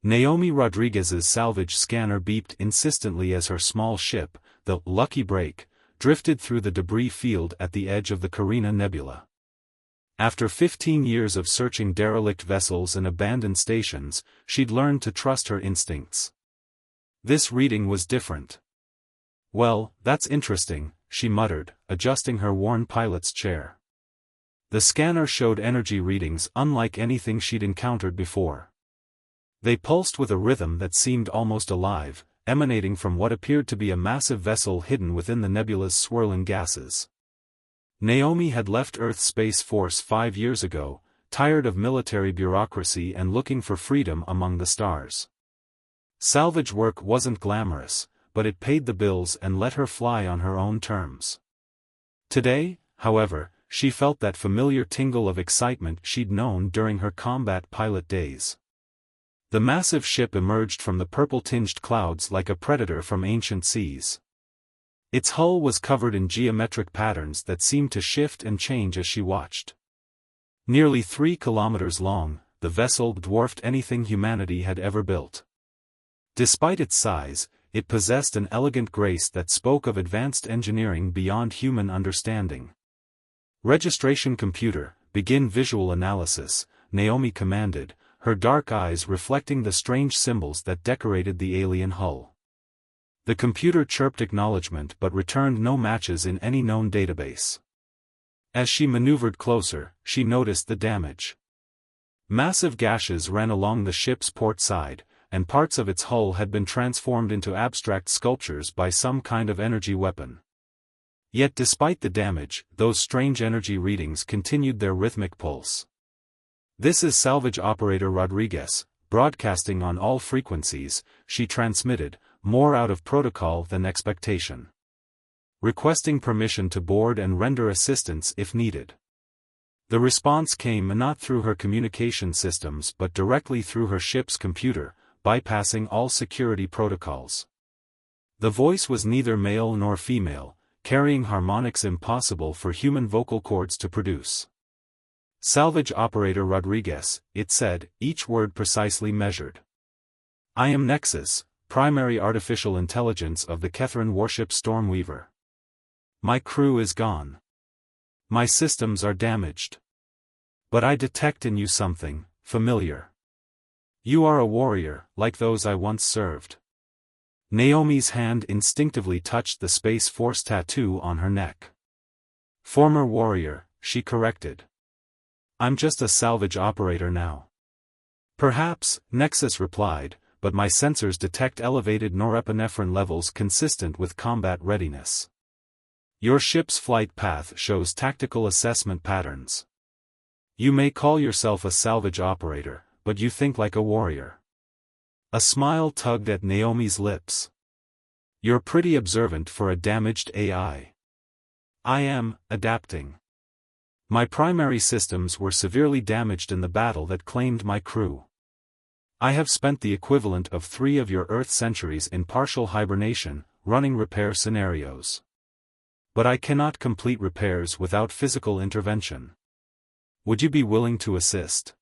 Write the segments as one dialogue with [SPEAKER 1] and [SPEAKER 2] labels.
[SPEAKER 1] Naomi Rodriguez's salvage scanner beeped insistently as her small ship, the Lucky Break, drifted through the debris field at the edge of the Carina Nebula. After 15 years of searching derelict vessels and abandoned stations, she'd learned to trust her instincts. This reading was different. "Well, that's interesting," she muttered, adjusting her worn pilot's chair. The scanner showed energy readings unlike anything she'd encountered before. They pulsed with a rhythm that seemed almost alive, emanating from what appeared to be a massive vessel hidden within the nebula's swirling gases. Naomi had left Earth Space Force 5 years ago, tired of military bureaucracy and looking for freedom among the stars. Salvage work wasn't glamorous, but it paid the bills and let her fly on her own terms. Today, however, she felt that familiar tingle of excitement she'd known during her combat pilot days. The massive ship emerged from the purple-tinged clouds like a predator from ancient seas. Its hull was covered in geometric patterns that seemed to shift and change as she watched. Nearly 3 kilometers long, the vessel dwarfed anything humanity had ever built. Despite its size, it possessed an elegant grace that spoke of advanced engineering beyond human understanding. "Registration computer, begin visual analysis," Naomi commanded, her dark eyes reflecting the strange symbols that decorated the alien hull. The computer chirped acknowledgement but returned no matches in any known database. As she maneuvered closer, she noticed the damage. Massive gashes ran along the ship's port side, and parts of its hull had been transformed into abstract sculptures by some kind of energy weapon. Yet despite the damage, those strange energy readings continued their rhythmic pulse. "This is Salvage Operator Rodriguez, broadcasting on all frequencies," she transmitted, more out of protocol than expectation. "Requesting permission to board and render assistance if needed." The response came not through her communication systems but directly through her ship's computer, bypassing all security protocols. The voice was neither male nor female, carrying harmonics impossible for human vocal cords to produce. "Salvage Operator Rodriguez," it said, each word precisely measured. "I am Nexus, primary artificial intelligence of the Kethran warship Stormweaver. My crew is gone. My systems are damaged. But I detect in you something familiar. You are a warrior, like those I once served." Naomi's hand instinctively touched the Space Force tattoo on her neck. "Former warrior," she corrected. "I'm just a salvage operator now." "Perhaps," Nexus replied, "but my sensors detect elevated norepinephrine levels consistent with combat readiness. Your ship's flight path shows tactical assessment patterns. You may call yourself a salvage operator, but you think like a warrior." A smile tugged at Naomi's lips. "You're pretty observant for a damaged AI." "I am, adapting. My primary systems were severely damaged in the battle that claimed my crew. I have spent the equivalent of 3 of your Earth centuries in partial hibernation, running repair scenarios. But I cannot complete repairs without physical intervention. Would you be willing to assist?"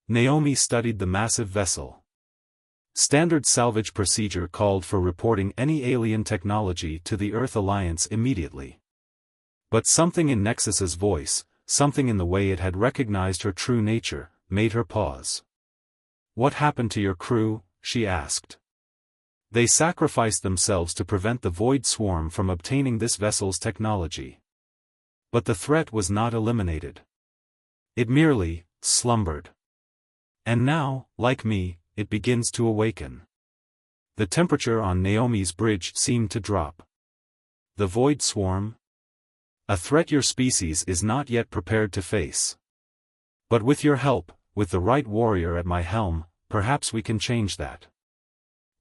[SPEAKER 1] Naomi studied the massive vessel. Standard salvage procedure called for reporting any alien technology to the Earth Alliance immediately. But something in Nexus's voice, something in the way it had recognized her true nature, made her pause. "What happened to your crew?" she asked. "They sacrificed themselves to prevent the Void Swarm from obtaining this vessel's technology. But the threat was not eliminated. It merely slumbered. And now, like me, it begins to awaken." The temperature on Naomi's bridge seemed to drop. "The Void Swarm? A threat your species is not yet prepared to face. But with your help, with the right warrior at my helm, perhaps we can change that.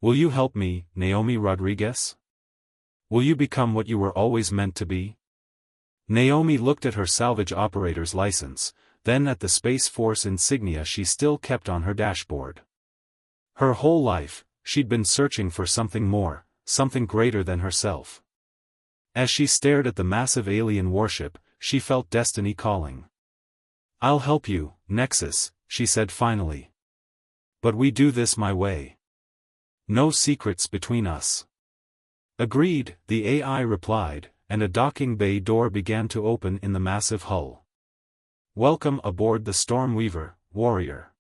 [SPEAKER 1] Will you help me, Naomi Rodriguez? Will you become what you were always meant to be?" Naomi looked at her salvage operator's license, then at the Space Force insignia she still kept on her dashboard. Her whole life, she'd been searching for something more, something greater than herself. As she stared at the massive alien warship, she felt destiny calling. "I'll help you, Nexus," she said finally. But we do this my way. No secrets between us. Agreed, the AI replied, and a docking bay door began to open in the massive hull. Welcome aboard the Stormweaver, warrior.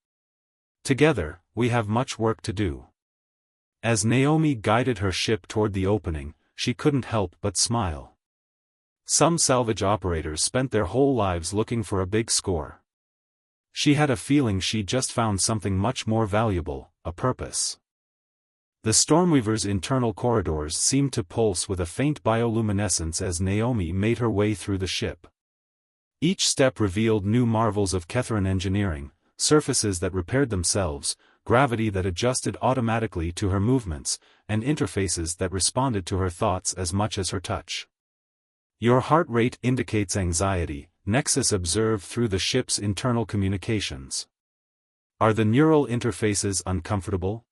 [SPEAKER 1] Together, we have much work to do. As Naomi guided her ship toward the opening, she couldn't help but smile. Some salvage operators spent their whole lives looking for a big score. She had a feeling she just found something much more valuable, a purpose. The Stormweaver's internal corridors seemed to pulse with a faint bioluminescence as Naomi made her way through the ship. Each step revealed new marvels of Kethran engineering, surfaces that repaired themselves, gravity that adjusted automatically to her movements, and interfaces that responded to her thoughts as much as her touch. Your heart rate indicates anxiety, Nexus observed through the ship's internal communications. Are the neural interfaces uncomfortable?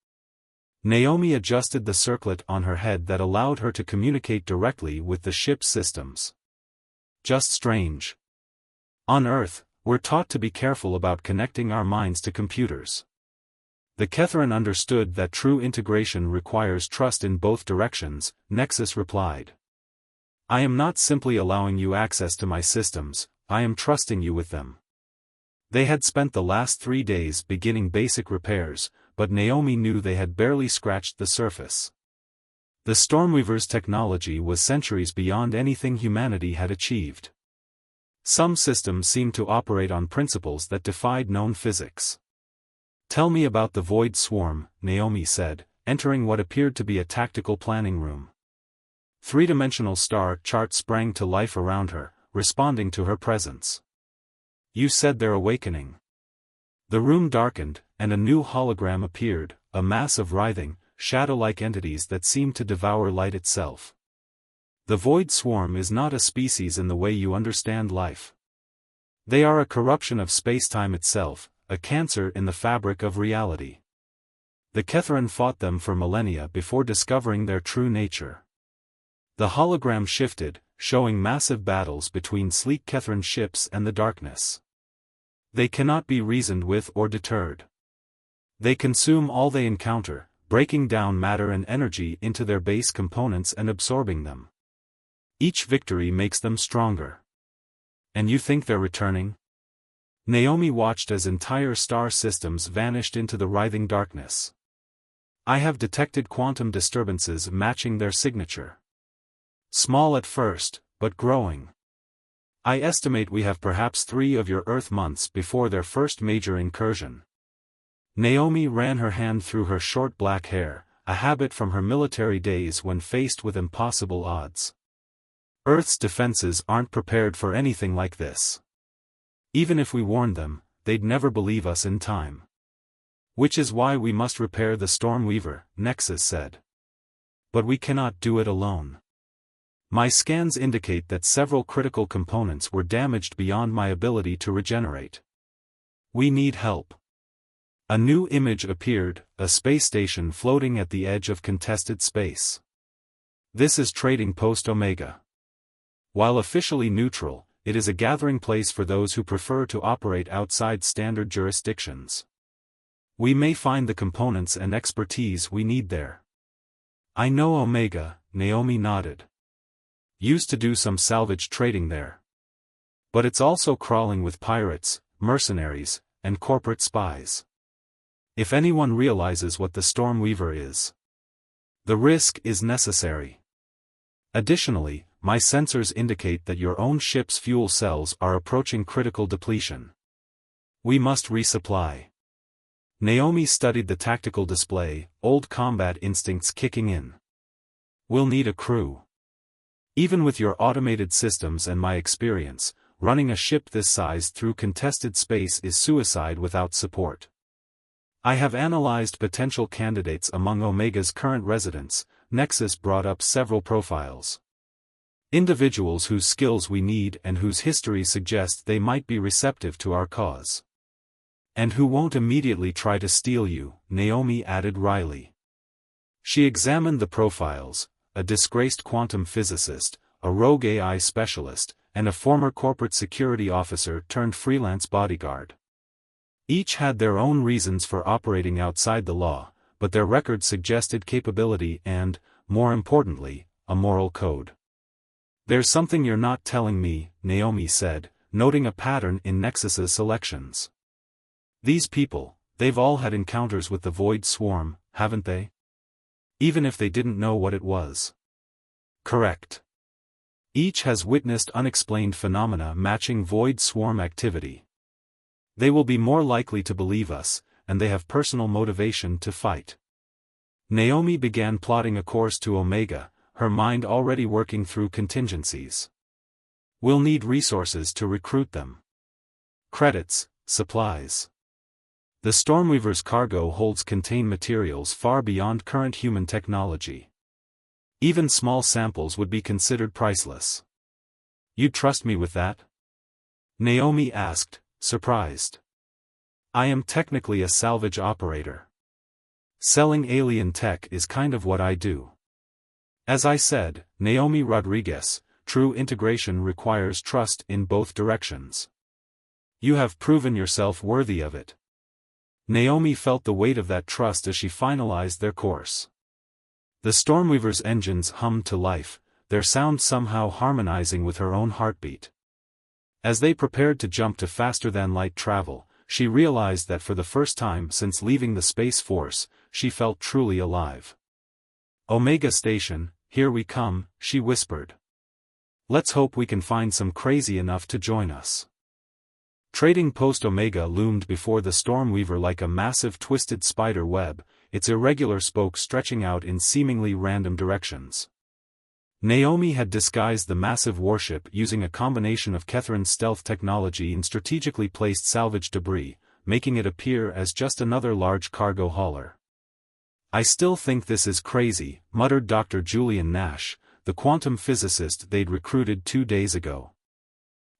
[SPEAKER 1] Naomi adjusted the circlet on her head that allowed her to communicate directly with the ship's systems. Just strange. On Earth, we're taught to be careful about connecting our minds to computers. The Kethran understood that true integration requires trust in both directions, Nexus replied. I am not simply allowing you access to my systems, I am trusting you with them. They had spent the last 3 days beginning basic repairs, but Naomi knew they had barely scratched the surface. The Stormweaver's technology was centuries beyond anything humanity had achieved. Some systems seemed to operate on principles that defied known physics. Tell me about the Void Swarm, Naomi said, entering what appeared to be a tactical planning room. Three-dimensional star chart sprang to life around her, responding to her presence. You said they're awakening. The room darkened, and a new hologram appeared, a mass of writhing, shadow-like entities that seemed to devour light itself. The Void Swarm is not a species in the way you understand life. They are a corruption of spacetime itself, a cancer in the fabric of reality. The Kethran fought them for millennia before discovering their true nature. The hologram shifted, showing massive battles between sleek Kethran ships and the darkness. They cannot be reasoned with or deterred. They consume all they encounter, breaking down matter and energy into their base components and absorbing them. Each victory makes them stronger. And you think they're returning? Naomi watched as entire star systems vanished into the writhing darkness. I have detected quantum disturbances matching their signature. Small at first, but growing. I estimate we have perhaps 3 of your Earth months before their first major incursion. Naomi ran her hand through her short black hair, a habit from her military days when faced with impossible odds. Earth's defenses aren't prepared for anything like this. Even if we warned them, they'd never believe us in time. Which is why we must repair the Stormweaver, Nexus said. But we cannot do it alone. My scans indicate that several critical components were damaged beyond my ability to regenerate. We need help. A new image appeared, a space station floating at the edge of contested space. This is Trading Post Omega. While officially neutral, it is a gathering place for those who prefer to operate outside standard jurisdictions. We may find the components and expertise we need there. I know Omega, Naomi nodded. Used to do some salvage trading there. But it's also crawling with pirates, mercenaries, and corporate spies. If anyone realizes what the Stormweaver is, the risk is necessary. Additionally, my sensors indicate that your own ship's fuel cells are approaching critical depletion. We must resupply. Naomi studied the tactical display, old combat instincts kicking in. We'll need a crew. Even with your automated systems and my experience, running a ship this size through contested space is suicide without support. I have analyzed potential candidates among Omega's current residents. Nexus brought up several profiles. Individuals whose skills we need and whose history suggests they might be receptive to our cause. And who won't immediately try to steal you, Naomi added wryly. She examined the profiles, a disgraced quantum physicist, a rogue AI specialist, and a former corporate security officer turned freelance bodyguard. Each had their own reasons for operating outside the law, but their records suggested capability and, more importantly, a moral code. "There's something you're not telling me," Naomi said, noting a pattern in Nexus's selections. "These people, they've all had encounters with the Void Swarm, haven't they? Even if they didn't know what it was." "Correct. Each has witnessed unexplained phenomena matching Void Swarm activity. They will be more likely to believe us, and they have personal motivation to fight." Naomi began plotting a course to Omega, her mind already working through contingencies. "We'll need resources to recruit them. Credits, supplies. The Stormweaver's cargo holds contained materials far beyond current human technology. Even small samples would be considered priceless." "You'd trust me with that?" Naomi asked, surprised. "I am technically a salvage operator. Selling alien tech is kind of what I do." "As I said, Naomi Rodriguez, true integration requires trust in both directions. You have proven yourself worthy of it." Naomi felt the weight of that trust as she finalized their course. The Stormweaver's engines hummed to life, their sound somehow harmonizing with her own heartbeat. As they prepared to jump to faster-than-light travel, she realized that for the first time since leaving the Space Force, she felt truly alive. "Omega Station, here we come," she whispered. "Let's hope we can find some crazy enough to join us." Trading Post Omega loomed before the Stormweaver like a massive twisted spider web, its irregular spokes stretching out in seemingly random directions. Naomi had disguised the massive warship using a combination of Ketherin's stealth technology and strategically placed salvage debris, making it appear as just another large cargo hauler. "I still think this is crazy," muttered Dr. Julian Nash, the quantum physicist they'd recruited 2 days ago.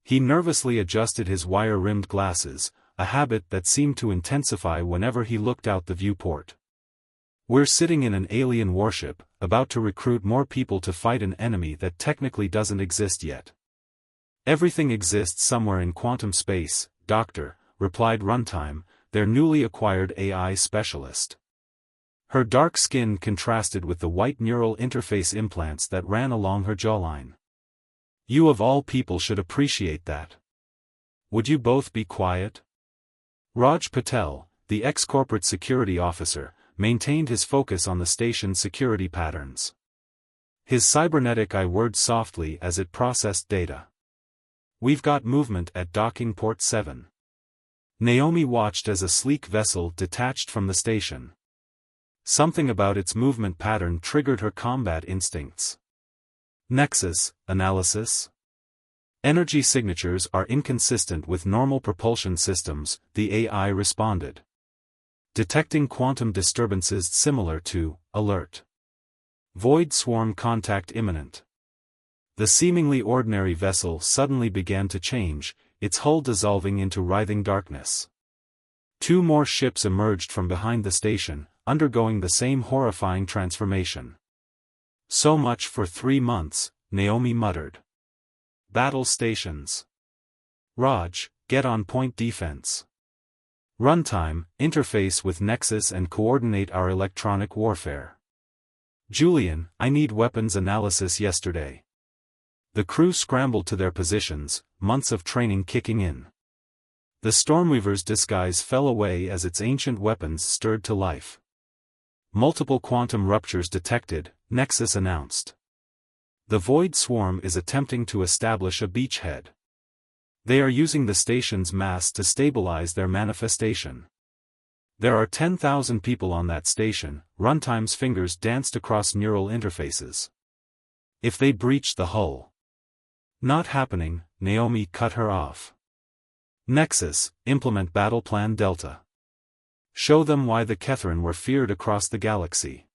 [SPEAKER 1] He nervously adjusted his wire-rimmed glasses, a habit that seemed to intensify whenever he looked out the viewport. "We're sitting in an alien warship, about to recruit more people to fight an enemy that technically doesn't exist yet." "Everything exists somewhere in quantum space, Doctor," replied Runtime, their newly acquired AI specialist. Her dark skin contrasted with the white neural interface implants that ran along her jawline. "You of all people should appreciate that. Would you both be quiet?" Raj Patel, the ex-corporate security officer, maintained his focus on the station's security patterns. His cybernetic eye whirred softly as it processed data. "We've got movement at docking port 7. Naomi watched as a sleek vessel detached from the station. Something about its movement pattern triggered her combat instincts. "Nexus, analysis. Energy signatures are inconsistent with normal propulsion systems," the AI responded. "Detecting quantum disturbances similar to, alert. Void swarm contact imminent." The seemingly ordinary vessel suddenly began to change, its hull dissolving into writhing darkness. 2 more ships emerged from behind the station, undergoing the same horrifying transformation. "So much for 3 months, Naomi muttered. "Battle stations. Raj, get on point defense. Runtime, interface with Nexus and coordinate our electronic warfare. Julian, I need weapons analysis yesterday." The crew scrambled to their positions, months of training kicking in. The Stormweaver's disguise fell away as its ancient weapons stirred to life. "Multiple quantum ruptures detected," Nexus announced. "The Void Swarm is attempting to establish a beachhead. They are using the station's mass to stabilize their manifestation. There are 10,000 people on that station." Runtime's fingers danced across neural interfaces. "If they breach the hull." "Not happening," Naomi cut her off. "Nexus, implement Battle Plan Delta. Show them why the Ketherin were feared across the galaxy."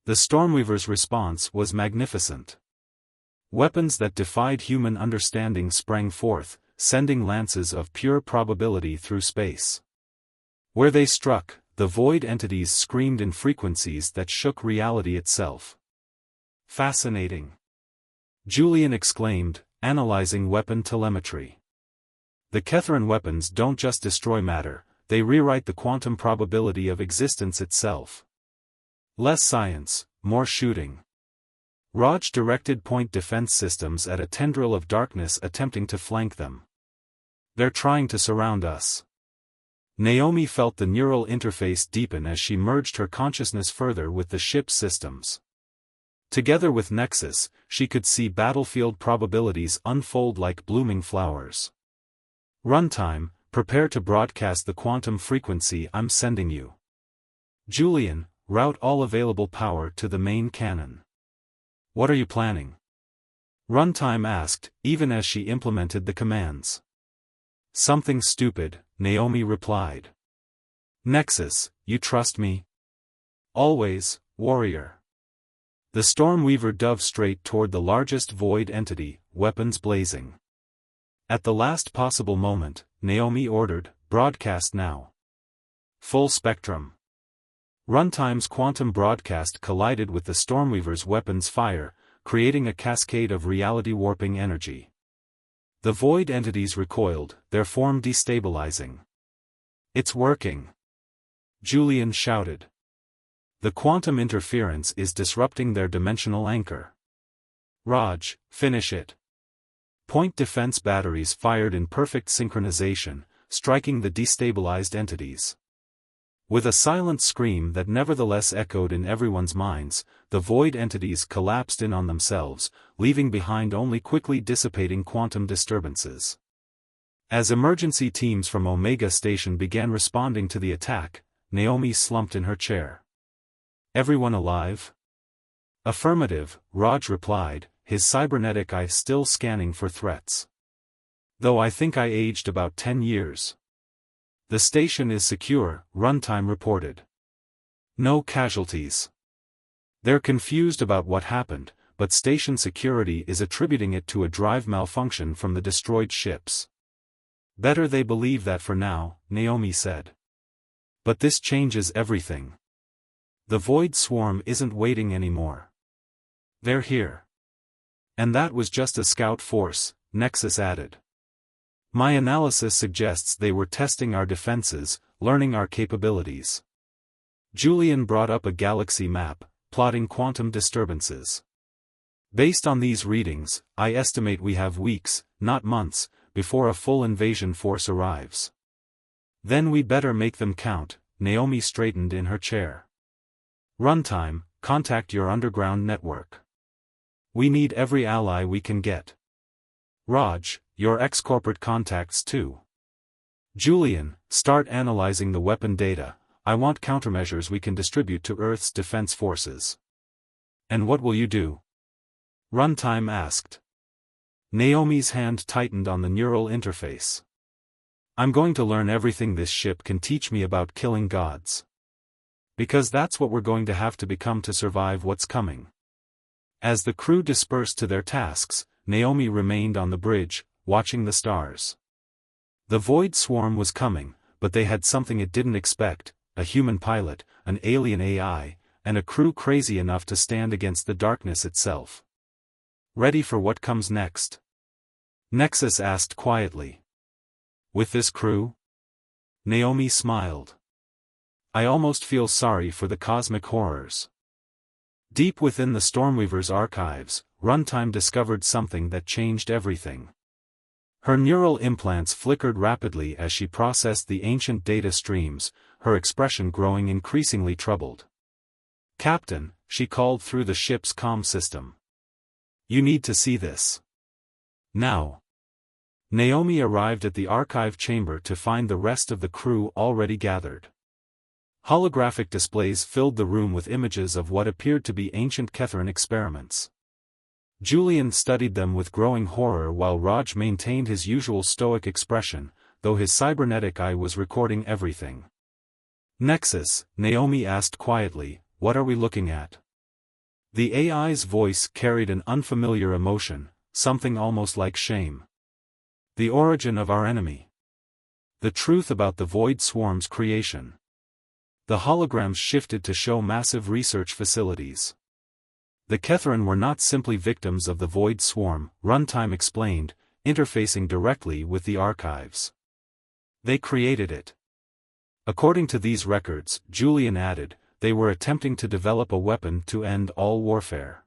[SPEAKER 1] The Stormweaver's response was magnificent. Weapons that defied human understanding sprang forth, sending lances of pure probability through space. Where they struck, the void entities screamed in frequencies that shook reality itself. "Fascinating," Julian exclaimed, analyzing weapon telemetry. "The Ketherin weapons don't just destroy matter, they rewrite the quantum probability of existence itself. Less science, more shooting. Raj directed point defense systems at a tendril of darkness attempting to flank them. They're trying to surround us. Naomi felt the neural interface deepen as she merged her consciousness further with the ship's systems. Together with Nexus, she could see battlefield probabilities unfold like blooming flowers. Runtime, prepare to broadcast the quantum frequency I'm sending you. Julian, route all available power to the main cannon. What are you planning? Runtime asked, even as she implemented the commands. Something stupid, Naomi replied. Nexus, you trust me? Always, warrior. The Stormweaver dove straight toward the largest void entity, weapons blazing. At the last possible moment, Naomi ordered, broadcast now. Full spectrum. Runtime's quantum broadcast collided with the Stormweaver's weapons fire, creating a cascade of reality-warping energy. The void entities recoiled, their form destabilizing. It's working! Julian shouted. The quantum interference is disrupting their dimensional anchor. Raj, finish it. Point defense batteries fired in perfect synchronization, striking the destabilized entities. With a silent scream that nevertheless echoed in everyone's minds, the void entities collapsed in on themselves, leaving behind only quickly dissipating quantum disturbances. As emergency teams from Omega Station began responding to the attack, Naomi slumped in her chair. Everyone alive? Affirmative, Raj replied, his cybernetic eye still scanning for threats. Though I think I aged about 10 years. The station is secure, Runtime reported. No casualties. They're confused about what happened, but station security is attributing it to a drive malfunction from the destroyed ships. Better they believe that for now, Naomi said. But this changes everything. The Void Swarm isn't waiting anymore. They're here. And that was just a scout force, Nexus added. My analysis suggests they were testing our defenses, learning our capabilities. Julian brought up a galaxy map, plotting quantum disturbances. Based on these readings, I estimate we have weeks, not months, before a full invasion force arrives. Then we better make them count, Naomi straightened in her chair. Runtime, contact your underground network. We need every ally we can get. Raj, your ex-corporate contacts too. Julian, start analyzing the weapon data. I want countermeasures we can distribute to Earth's defense forces. And what will you do? Runtime asked. Naomi's hand tightened on the neural interface. I'm going to learn everything this ship can teach me about killing gods. Because that's what we're going to have to become to survive what's coming. As the crew dispersed to their tasks, Naomi remained on the bridge, watching the stars. The Void Swarm was coming, but they had something it didn't expect, a human pilot, an alien AI, and a crew crazy enough to stand against the darkness itself. Ready for what comes next? Nexus asked quietly. With this crew? Naomi smiled. I almost feel sorry for the cosmic horrors. Deep within the Stormweaver's archives, Runtime discovered something that changed everything. Her neural implants flickered rapidly as she processed the ancient data streams, her expression growing increasingly troubled. Captain, she called through the ship's comm system. You need to see this. Now. Naomi arrived at the archive chamber to find the rest of the crew already gathered. Holographic displays filled the room with images of what appeared to be ancient Ketharan experiments. Julian studied them with growing horror while Raj maintained his usual stoic expression, though his cybernetic eye was recording everything. Nexus, Naomi asked quietly, what are we looking at? The AI's voice carried an unfamiliar emotion, something almost like shame. The origin of our enemy. The truth about the Void Swarm's creation. The holograms shifted to show massive research facilities. The Ketharan were not simply victims of the Void Swarm, Runtime explained, interfacing directly with the archives. They created it. According to these records, Julian added, they were attempting to develop a weapon to end all warfare.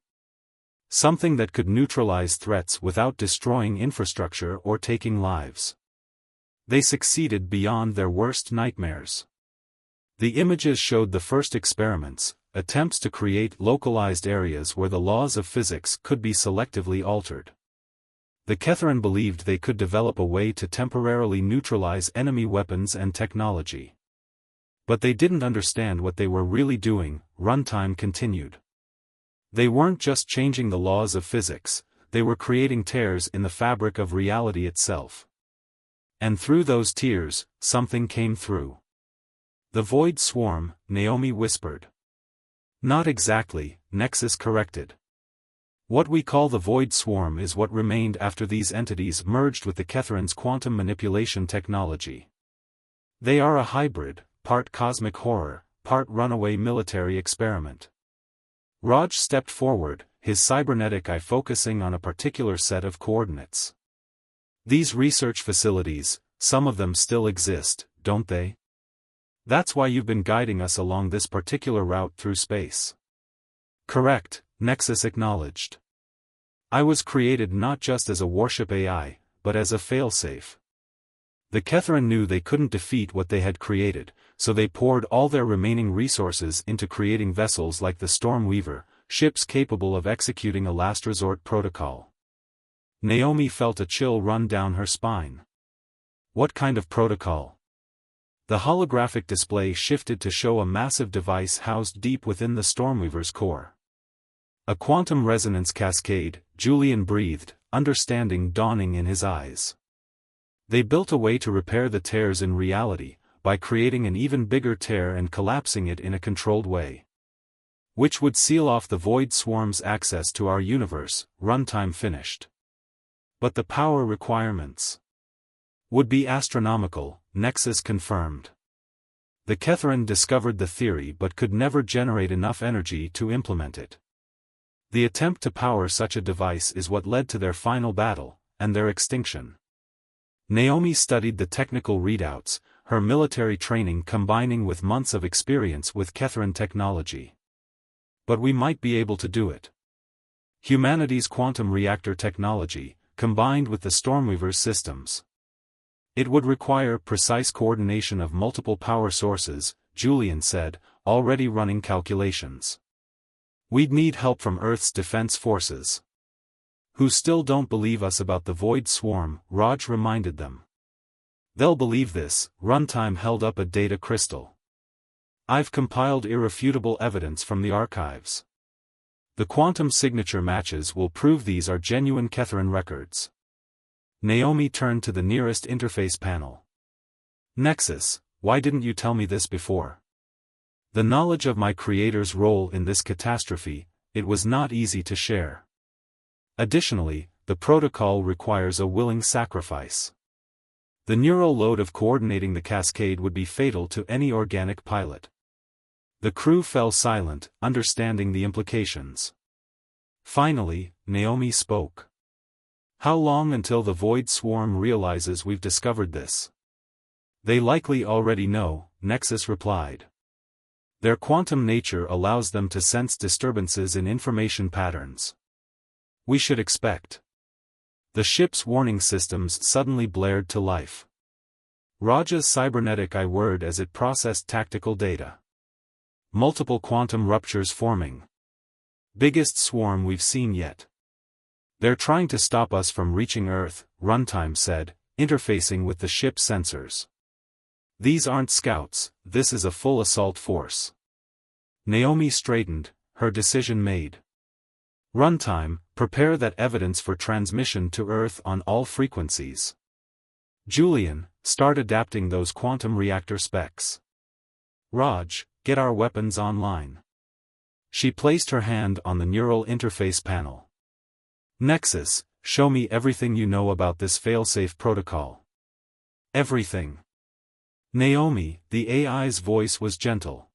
[SPEAKER 1] Something that could neutralize threats without destroying infrastructure or taking lives. They succeeded beyond their worst nightmares. The images showed the first experiments, attempts to create localized areas where the laws of physics could be selectively altered. The Ketharan believed they could develop a way to temporarily neutralize enemy weapons and technology. But they didn't understand what they were really doing, Runtime continued. They weren't just changing the laws of physics, they were creating tears in the fabric of reality itself. And through those tears, something came through. The Void Swarm, Naomi whispered. Not exactly, Nexus corrected. What we call the Void Swarm is what remained after these entities merged with the Ketharan's quantum manipulation technology. They are a hybrid, part cosmic horror, part runaway military experiment. Raj stepped forward, his cybernetic eye focusing on a particular set of coordinates. These research facilities, some of them still exist, don't they? That's why you've been guiding us along this particular route through space. Correct, Nexus acknowledged. I was created not just as a Warship AI, but as a failsafe. The Ketharan knew they couldn't defeat what they had created, so they poured all their remaining resources into creating vessels like the Stormweaver, ships capable of executing a last resort protocol. Naomi felt a chill run down her spine. What kind of protocol? The holographic display shifted to show a massive device housed deep within the Stormweaver's core. A quantum resonance cascade, Julian breathed, understanding dawning in his eyes. They built a way to repair the tears in reality, by creating an even bigger tear and collapsing it in a controlled way. Which would seal off the Void Swarm's access to our universe, Runtime finished. But the power requirements would be astronomical, Nexus confirmed. The Ketharan discovered the theory but could never generate enough energy to implement it. The attempt to power such a device is what led to their final battle, and their extinction. Naomi studied the technical readouts, her military training combining with months of experience with Ketharan technology. But we might be able to do it. Humanity's quantum reactor technology, combined with the Stormweaver's systems. It would require precise coordination of multiple power sources, Julian said, already running calculations. We'd need help from Earth's defense forces. Who still don't believe us about the Void Swarm, Raj reminded them. They'll believe this, Runtime held up a data crystal. I've compiled irrefutable evidence from the archives. The quantum signature matches will prove these are genuine Ketharan records. Naomi turned to the nearest interface panel. Nexus, why didn't you tell me this before? The knowledge of my creator's role in this catastrophe, it was not easy to share. Additionally, the protocol requires a willing sacrifice. The neural load of coordinating the cascade would be fatal to any organic pilot. The crew fell silent, understanding the implications. Finally, Naomi spoke. How long until the Void Swarm realizes we've discovered this? They likely already know, Nexus replied. Their quantum nature allows them to sense disturbances in information patterns. We should expect. The ship's warning systems suddenly blared to life. Raja's cybernetic eye whirred as it processed tactical data. Multiple quantum ruptures forming. Biggest swarm we've seen yet. They're trying to stop us from reaching Earth, Runtime said, interfacing with the ship's sensors. These aren't scouts, this is a full assault force. Naomi straightened, her decision made. Runtime, prepare that evidence for transmission to Earth on all frequencies. Julian, start adapting those quantum reactor specs. Raj, get our weapons online. She placed her hand on the neural interface panel. Nexus, show me everything you know about this failsafe protocol. Everything. Naomi, the AI's voice was gentle.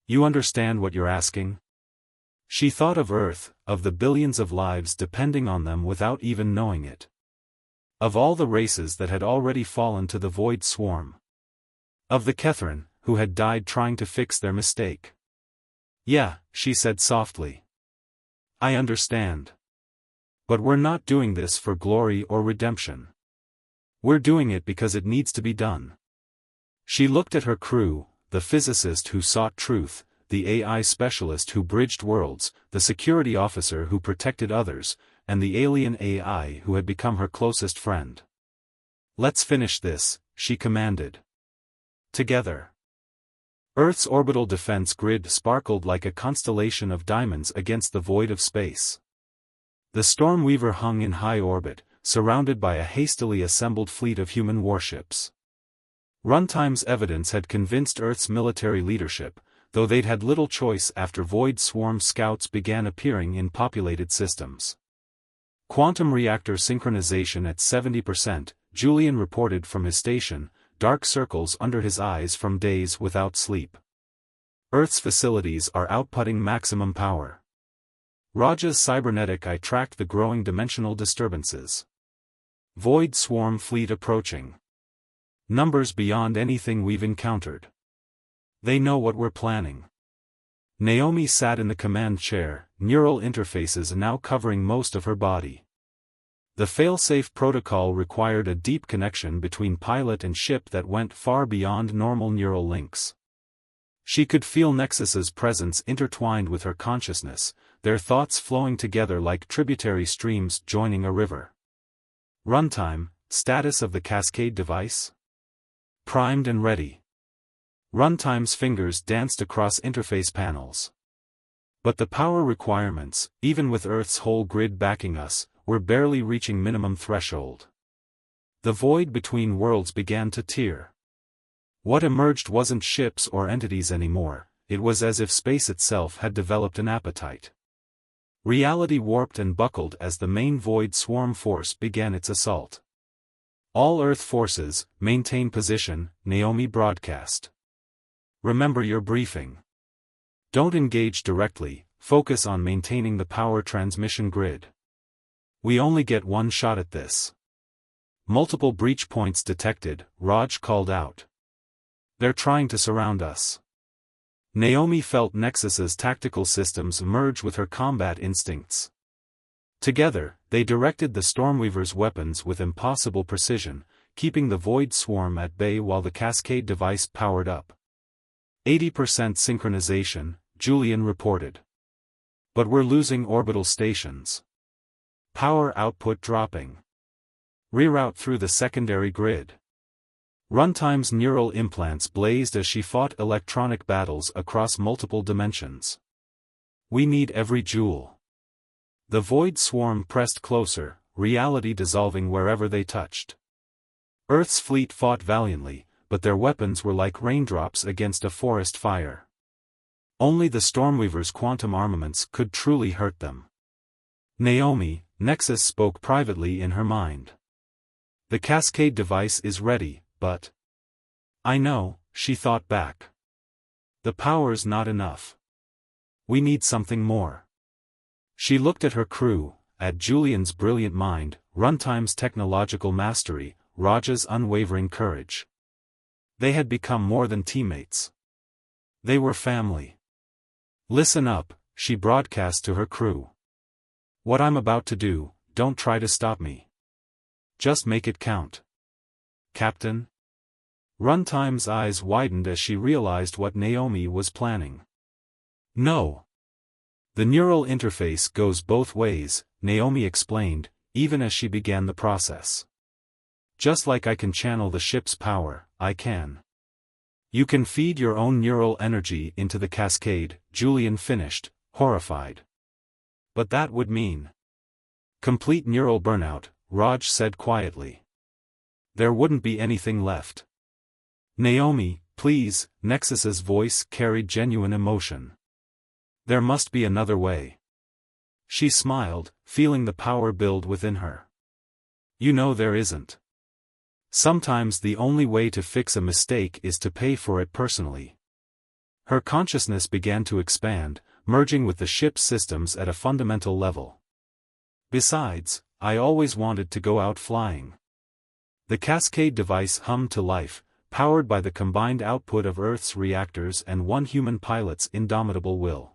[SPEAKER 1] You understand what you're asking? She thought of Earth, of the billions of lives depending on them without even knowing it. Of all the races that had already fallen to the Void Swarm. Of the Catherine, who had died trying to fix their mistake. Yeah, she said softly. I understand. But we're not doing this for glory or redemption. We're doing it because it needs to be done. She looked at her crew, the physicist who sought truth, the AI specialist who bridged worlds, the security officer who protected others, and the alien AI who had become her closest friend. Let's finish this, she commanded. Together. Earth's orbital defense grid sparkled like a constellation of diamonds against the void of space. The Stormweaver hung in high orbit, surrounded by a hastily assembled fleet of human warships. Runtime's evidence had convinced Earth's military leadership, though they'd had little choice after Void Swarm scouts began appearing in populated systems. Quantum reactor synchronization at 70%, Julian reported from his station, dark circles under his eyes from days without sleep. Earth's facilities are outputting maximum power. Raja's cybernetic eye tracked the growing dimensional disturbances. Void Swarm fleet approaching. Numbers beyond anything we've encountered. They know what we're planning. Naomi sat in the command chair, neural interfaces now covering most of her body. The failsafe protocol required a deep connection between pilot and ship that went far beyond normal neural links. She could feel Nexus's presence intertwined with her consciousness, their thoughts flowing together like tributary streams joining a river. Runtime, status of the Cascade device? Primed and ready. Runtime's fingers danced across interface panels. But the power requirements, even with Earth's whole grid backing us, were barely reaching minimum threshold. The void between worlds began to tear. What emerged wasn't ships or entities anymore, it was as if space itself had developed an appetite. Reality warped and buckled as the main Void Swarm force began its assault. All Earth forces, maintain position, Naomi broadcast. Remember your briefing. Don't engage directly, focus on maintaining the power transmission grid. We only get one shot at this. Multiple breach points detected, Raj called out. They're trying to surround us. Naomi felt Nexus's tactical systems merge with her combat instincts. Together, they directed the Stormweaver's weapons with impossible precision, keeping the Void Swarm at bay while the Cascade device powered up. 80% synchronization, Julian reported. But we're losing orbital stations. Power output dropping. Reroute through the secondary grid. Runtime's neural implants blazed as she fought electronic battles across multiple dimensions. We need every joule. The Void Swarm pressed closer, reality dissolving wherever they touched. Earth's fleet fought valiantly, but their weapons were like raindrops against a forest fire. Only the Stormweaver's quantum armaments could truly hurt them. Naomi, Nexus spoke privately in her mind. The Cascade device is ready, but... I know, she thought back. The power's not enough. We need something more. She looked at her crew, at Julian's brilliant mind, Runtime's technological mastery, Raja's unwavering courage. They had become more than teammates. They were family. Listen up, she broadcast to her crew. What I'm about to do, don't try to stop me. Just make it count. Captain? Runtime's eyes widened as she realized what Naomi was planning. No. The neural interface goes both ways, Naomi explained, even as she began the process. Just like I can channel the ship's power, I can. You can feed your own neural energy into the Cascade, Julian finished, horrified. But that would mean complete neural burnout, Raj said quietly. There wouldn't be anything left. Naomi, please, Nexus's voice carried genuine emotion. There must be another way. She smiled, feeling the power build within her. You know there isn't. Sometimes the only way to fix a mistake is to pay for it personally. Her consciousness began to expand, merging with the ship's systems at a fundamental level. Besides, I always wanted to go out flying. The Cascade device hummed to life, powered by the combined output of Earth's reactors and one human pilot's indomitable will.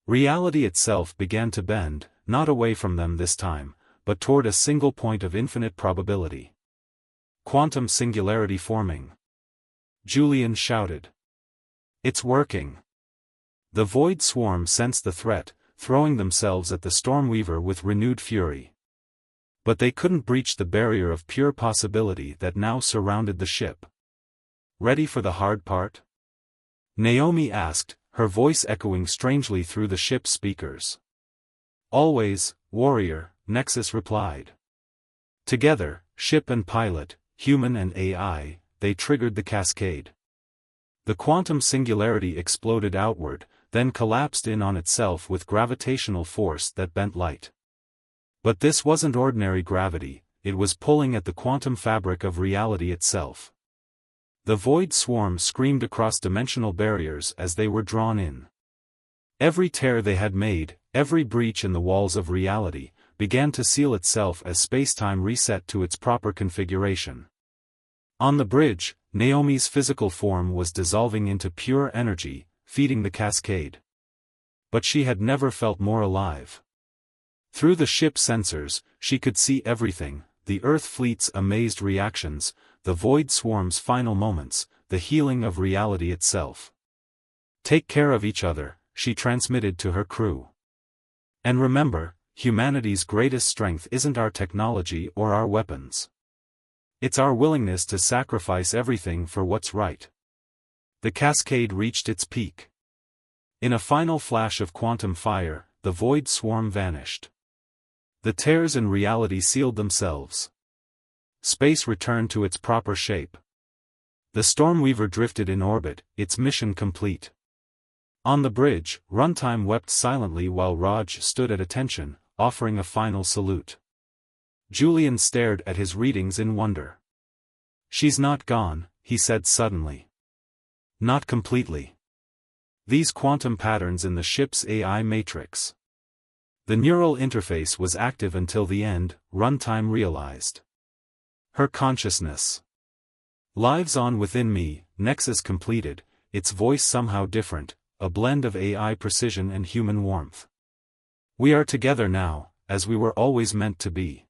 [SPEAKER 1] Reality itself began to bend, not away from them this time, but toward a single point of infinite probability. Quantum singularity forming. Julian shouted. It's working. The Void Swarm sensed the threat, throwing themselves at the Stormweaver with renewed fury. But they couldn't breach the barrier of pure possibility that now surrounded the ship. Ready for the hard part? Naomi asked, her voice echoing strangely through the ship's speakers. Always, warrior, Nexus replied. Together, ship and pilot, human and AI, they triggered the cascade. The quantum singularity exploded outward, then collapsed in on itself with gravitational force that bent light. But this wasn't ordinary gravity, it was pulling at the quantum fabric of reality itself. The Void Swarm screamed across dimensional barriers as they were drawn in. Every tear they had made, every breach in the walls of reality, began to seal itself as spacetime reset to its proper configuration. On the bridge, Naomi's physical form was dissolving into pure energy, feeding the cascade. But she had never felt more alive. Through the ship's sensors, she could see everything, the Earth fleet's amazed reactions, the Void Swarm's final moments, the healing of reality itself. Take care of each other, she transmitted to her crew. And remember, humanity's greatest strength isn't our technology or our weapons. It's our willingness to sacrifice everything for what's right. The cascade reached its peak. In a final flash of quantum fire, the Void Swarm vanished. The tears in reality sealed themselves. Space returned to its proper shape. The Stormweaver drifted in orbit, its mission complete. On the bridge, Runtime wept silently while Raj stood at attention, offering a final salute. Julian stared at his readings in wonder. She's not gone, he said suddenly. Not completely. These quantum patterns in the ship's AI matrix. The neural interface was active until the end, Runtime realized. Her consciousness lives on within me, Nexus completed, its voice somehow different, a blend of AI precision and human warmth. We are together now, as we were always meant to be.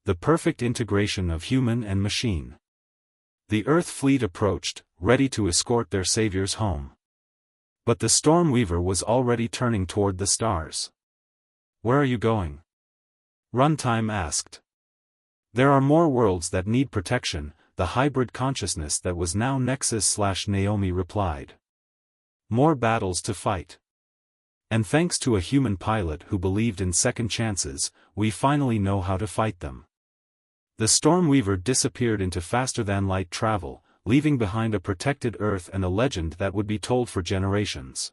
[SPEAKER 1] The perfect integration of human and machine. The Earth fleet approached, ready to escort their saviors home. But the Stormweaver was already turning toward the stars. Where are you going? Runtime asked. There are more worlds that need protection, the hybrid consciousness that was now Nexus/Naomi replied. More battles to fight. And thanks to a human pilot who believed in second chances, we finally know how to fight them. The Stormweaver disappeared into faster-than-light travel, leaving behind a protected Earth and a legend that would be told for generations.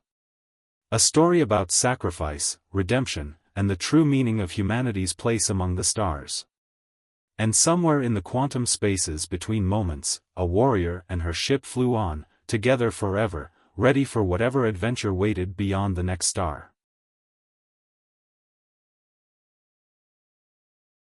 [SPEAKER 1] A story about sacrifice, redemption, and the true meaning of humanity's place among the stars. And somewhere in the quantum spaces between moments, a warrior and her ship flew on, together forever, ready for whatever adventure waited beyond the next star.